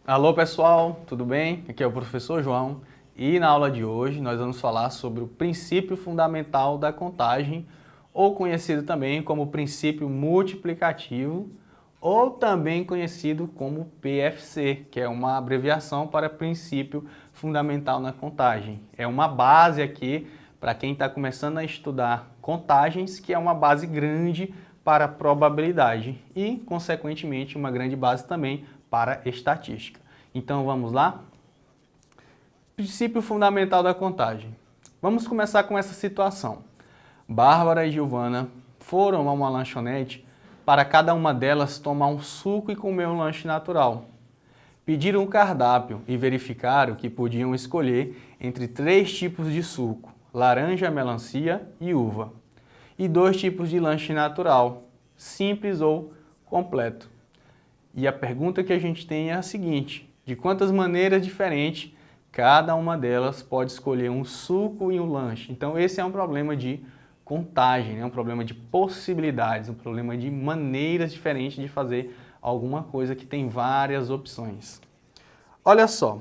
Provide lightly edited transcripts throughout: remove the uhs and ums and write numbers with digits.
Alô pessoal, tudo bem? Aqui é o professor João e na aula de hoje nós vamos falar sobre o princípio fundamental da contagem, ou conhecido também como princípio multiplicativo, ou também conhecido como PFC, que é uma abreviação para princípio fundamental na contagem. É uma base aqui para quem está começando a estudar contagens, que é uma base grande para probabilidade e, consequentemente, uma grande base também para estatística. Então vamos lá? Princípio fundamental da contagem. Vamos começar com essa situação. Bárbara e Giovana foram a uma lanchonete para cada uma delas tomar um suco e comer um lanche natural. Pediram o cardápio e verificaram que podiam escolher entre 3 tipos de suco: laranja, melancia e uva, e 2 tipos de lanche natural, simples ou completo. E a pergunta que a gente tem é a seguinte: de quantas maneiras diferentes cada uma delas pode escolher um suco e um lanche? Então esse é um problema de contagem, né? Um problema de possibilidades, um problema de maneiras diferentes de fazer alguma coisa que tem várias opções. Olha só,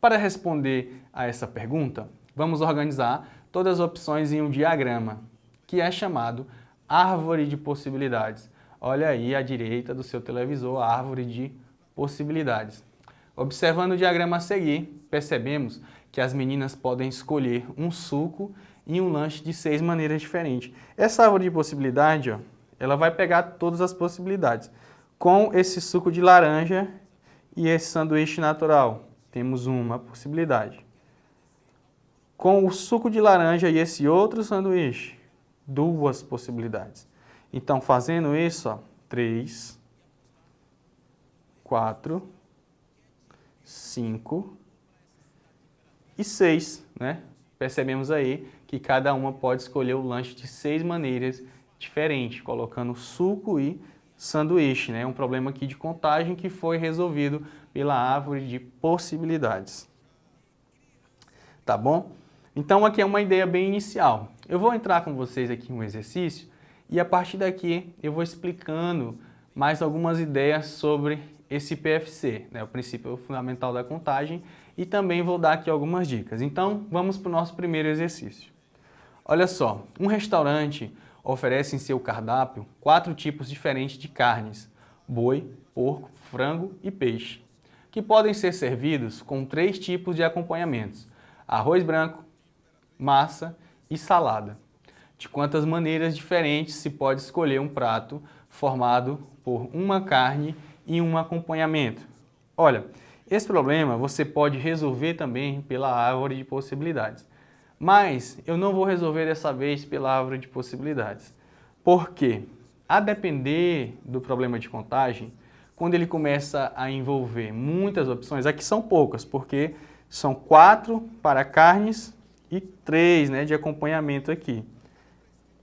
para responder a essa pergunta, vamos organizar todas as opções em um diagrama, que é chamado árvore de possibilidades. Olha aí à direita do seu televisor a árvore de possibilidades. Observando o diagrama a seguir, percebemos que as meninas podem escolher um suco e um lanche de 6 maneiras diferentes. Essa árvore de possibilidade, ó, ela vai pegar todas as possibilidades. Com esse suco de laranja e esse sanduíche natural, temos uma possibilidade. Com o suco de laranja e esse outro sanduíche, 2 possibilidades. Então, fazendo isso, ó, 3, 4, 5 e 6, né? Percebemos aí que cada uma pode escolher o lanche de 6 maneiras diferentes, colocando suco e sanduíche, né? Um problema aqui de contagem que foi resolvido pela árvore de possibilidades. Tá bom? Então aqui é uma ideia bem inicial. Eu vou entrar com vocês aqui em um exercício e a partir daqui eu vou explicando mais algumas ideias sobre esse PFC, né? O princípio fundamental da contagem, e também vou dar aqui algumas dicas. Então vamos para o nosso primeiro exercício. Olha só, um restaurante oferece em seu cardápio 4 tipos diferentes de carnes: boi, porco, frango e peixe, que podem ser servidos com 3 tipos de acompanhamentos: arroz branco, massa e salada. De quantas maneiras diferentes se pode escolher um prato formado por uma carne e um acompanhamento? Olha, esse problema você pode resolver também pela árvore de possibilidades. Mas eu não vou resolver dessa vez pela árvore de possibilidades. Por quê? A depender do problema de contagem, quando ele começa a envolver muitas opções, aqui são poucas, porque são 4 para carnes e 3, né, de acompanhamento aqui.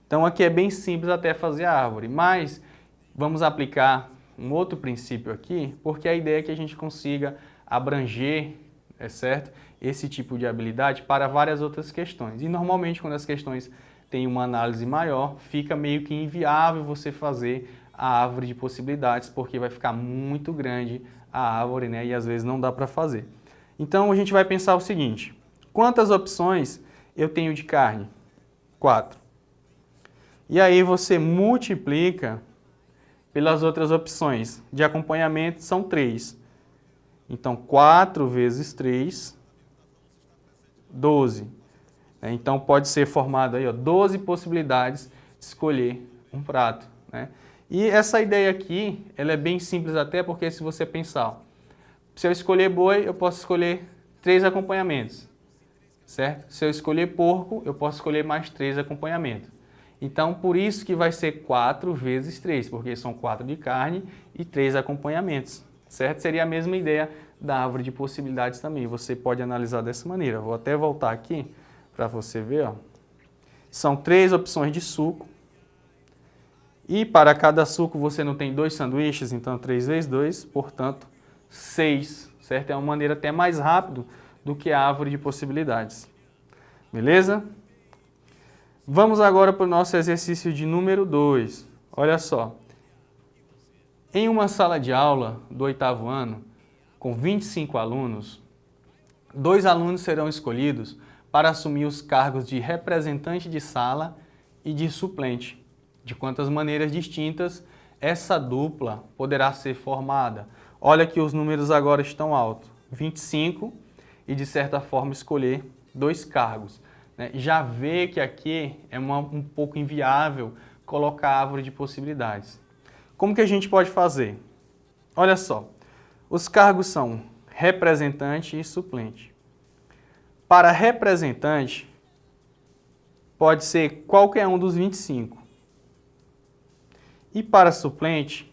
Então aqui é bem simples até fazer a árvore, mas vamos aplicar um outro princípio aqui, porque a ideia é que a gente consiga abranger, certo? Esse tipo de habilidade para várias outras questões. E normalmente quando as questões têm uma análise maior, fica meio que inviável você fazer a árvore de possibilidades, porque vai ficar muito grande a árvore, né? E às vezes não dá para fazer. Então a gente vai pensar o seguinte: quantas opções eu tenho de carne? 4. E aí você multiplica pelas outras opções. De acompanhamento são 3. Então 4 vezes 3, 12. Então pode ser formado aí, ó, 12 possibilidades de escolher um prato, né? E essa ideia aqui, ela é bem simples até, porque se você pensar, ó, se eu escolher boi, eu posso escolher 3 acompanhamentos, certo? Se eu escolher porco, eu posso escolher mais 3 acompanhamentos. Então, por isso que vai ser 4 vezes 3, porque são 4 de carne e 3 acompanhamentos, certo? Seria a mesma ideia da árvore de possibilidades também. Você pode analisar dessa maneira. Vou até voltar aqui para você ver, ó. São 3 opções de suco. E para cada suco você não tem 2 sanduíches, então 3 vezes 2, portanto 6, certo? É uma maneira até mais rápida do que a árvore de possibilidades. Beleza? Vamos agora para o nosso exercício de número 2. Olha só. Em uma sala de aula do 8º ano, com 25 alunos, 2 alunos serão escolhidos para assumir os cargos de representante de sala e de suplente. De quantas maneiras distintas essa dupla poderá ser formada? Olha que os números agora estão altos, 25 e de certa forma escolher 2 cargos. Já vê que aqui é um pouco inviável colocar a árvore de possibilidades. Como que a gente pode fazer? Olha só, os cargos são representante e suplente. Para representante, pode ser qualquer um dos 25. E para suplente,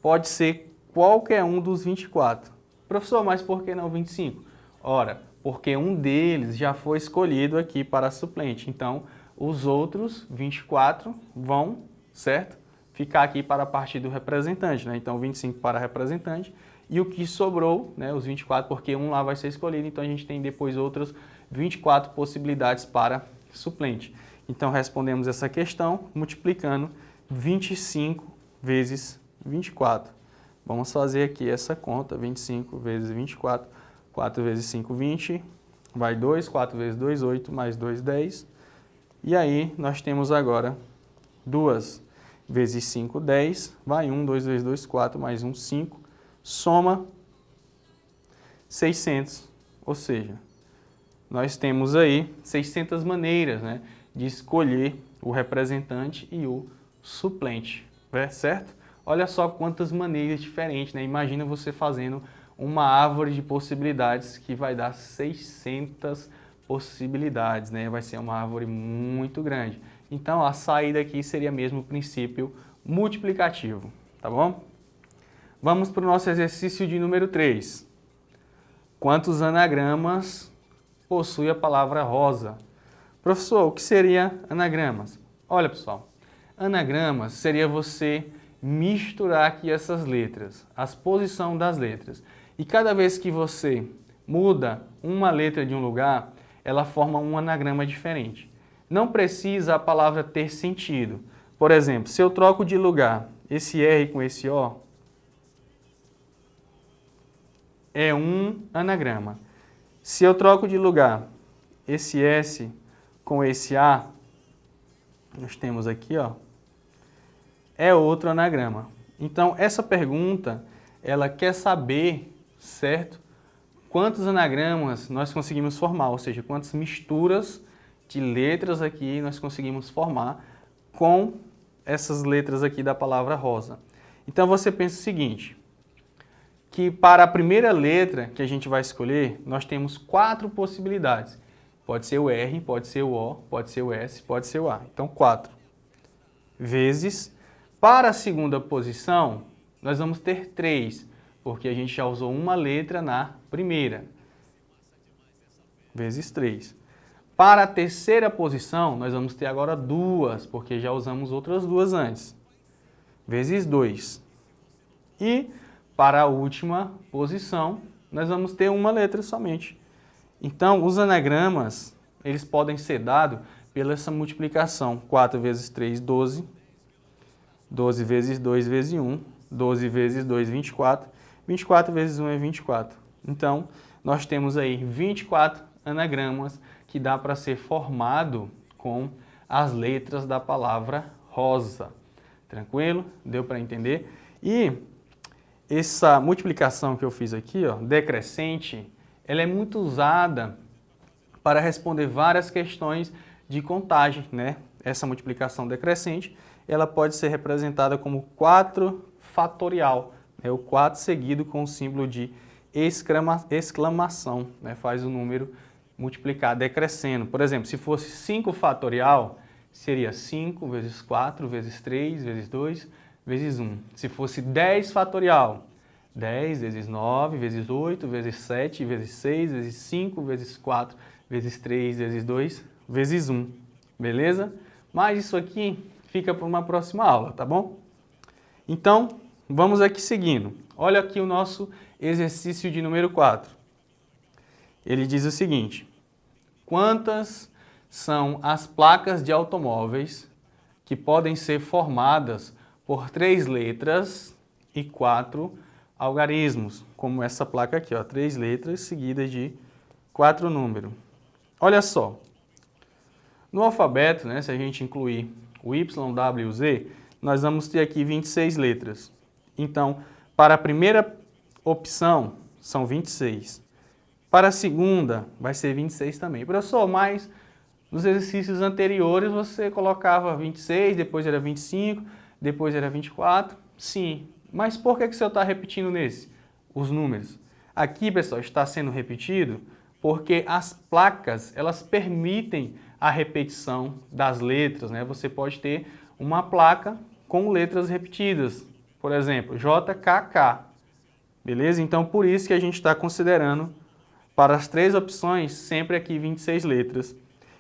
pode ser qualquer um dos 24. Professor, mas por que não 25? Ora, porque um deles já foi escolhido aqui para suplente. Então, os outros 24 vão, certo? Ficar aqui para a parte do representante, né? Então, 25 para representante. E o que sobrou, né, os 24, porque um lá vai ser escolhido, então a gente tem depois outras 24 possibilidades para suplente. Então, respondemos essa questão multiplicando 25 vezes 24. Vamos fazer aqui essa conta, 25 vezes 24, 4 vezes 5, 20, vai 2, 4 vezes 2, 8, mais 2, 10. E aí, nós temos agora 2 vezes 5, 10, vai 1, 2 vezes 2, 4, mais 1, 5, soma 600, ou seja, nós temos aí 600 maneiras, né, de escolher o representante e o suplente, certo? Olha só quantas maneiras diferentes, né? Imagina você fazendo uma árvore de possibilidades que vai dar 600 possibilidades, né? Vai ser uma árvore muito grande. Então, a saída aqui seria mesmo o princípio multiplicativo, tá bom? Vamos para o nosso exercício de número 3. Quantos anagramas possui a palavra rosa? Professor, o que seria anagramas? Olha, pessoal, anagramas seria você misturar aqui essas letras, as posições das letras. E cada vez que você muda uma letra de um lugar, ela forma um anagrama diferente. Não precisa a palavra ter sentido. Por exemplo, se eu troco de lugar esse R com esse O, é um anagrama. Se eu troco de lugar esse S com esse A, nós temos aqui, ó, é outro anagrama. Então, essa pergunta, ela quer saber, certo? Quantos anagramas nós conseguimos formar, ou seja, quantas misturas de letras aqui nós conseguimos formar com essas letras aqui da palavra rosa. Então, você pensa o seguinte, que para a primeira letra que a gente vai escolher, nós temos 4 possibilidades. Pode ser o R, pode ser o O, pode ser o S, pode ser o A. Então, 4 vezes. Para a segunda posição, nós vamos ter 3, porque a gente já usou uma letra na primeira. Vezes 3. Para a terceira posição, nós vamos ter agora 2, porque já usamos outras 2 antes. Vezes 2. E para a última posição, nós vamos ter uma letra somente. Então, os anagramas, eles podem ser dados pela essa multiplicação. 4 vezes 3, 12. 12 vezes 2 vezes 1. 12 vezes 2, 24. 24 vezes 1 é 24. Então, nós temos aí 24 anagramas que dá para ser formado com as letras da palavra rosa. Tranquilo? Deu para entender? E essa multiplicação que eu fiz aqui, ó, decrescente, ela é muito usada para responder várias questões de contagem, né? Essa multiplicação decrescente, ela pode ser representada como 4 fatorial, né? O 4 seguido com o símbolo de exclamação, né? Faz o número multiplicar decrescendo. Por exemplo, se fosse 5 fatorial, seria 5 vezes 4 vezes 3 vezes 2 vezes 1. Se fosse 10 fatorial, 10 vezes 9 vezes 8 vezes 7 vezes 6 vezes 5 vezes 4 vezes 3 vezes 2 vezes 1. Beleza? Mas isso aqui fica para uma próxima aula, tá bom? Então, vamos aqui seguindo. Olha aqui o nosso exercício de número 4. Ele diz o seguinte: quantas são as placas de automóveis que podem ser formadas por 3 letras e 4 algarismos, como essa placa aqui, ó, 3 letras seguidas de 4 números. Olha só, no alfabeto, né, se a gente incluir o Y, W e o Z, nós vamos ter aqui 26 letras. Então, para a primeira opção, são 26. Para a segunda, vai ser 26 também. Professor, mas nos exercícios anteriores você colocava 26, depois era 25, depois era 24. Sim, mas por que o senhor está repetindo nesse? Os números. Aqui, pessoal, está sendo repetido porque as placas, elas permitem a repetição das letras, né? Você pode ter uma placa com letras repetidas. Por exemplo, JKK. Beleza? Então, por isso que a gente está considerando para as 3 opções, sempre aqui 26 letras.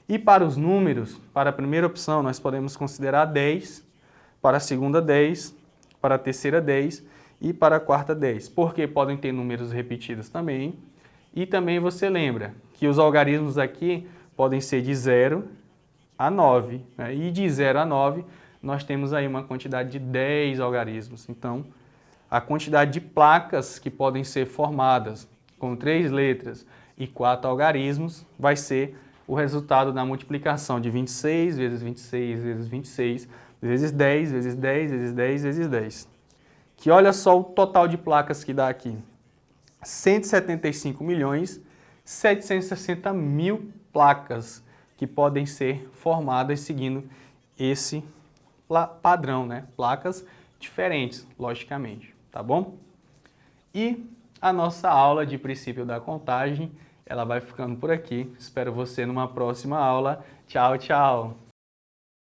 E para os números, para a primeira opção, nós podemos considerar 10, para a segunda 10, para a terceira 10 e para a quarta 10, porque podem ter números repetidos também. E também você lembra que os algarismos aqui podem ser de 0 a 9, né? E de 0 a 9 nós temos aí uma quantidade de 10 algarismos. Então, a quantidade de placas que podem ser formadas com 3 letras e 4 algarismos vai ser o resultado da multiplicação de 26 vezes 26 vezes 26 vezes 10 vezes 10 vezes 10 vezes 10. Que olha só o total de placas que dá aqui. 175.760.000 placas que podem ser formadas seguindo esse padrão, né? Placas diferentes, logicamente, tá bom? E a nossa aula de princípio da contagem, ela vai ficando por aqui. Espero você numa próxima aula. Tchau, tchau!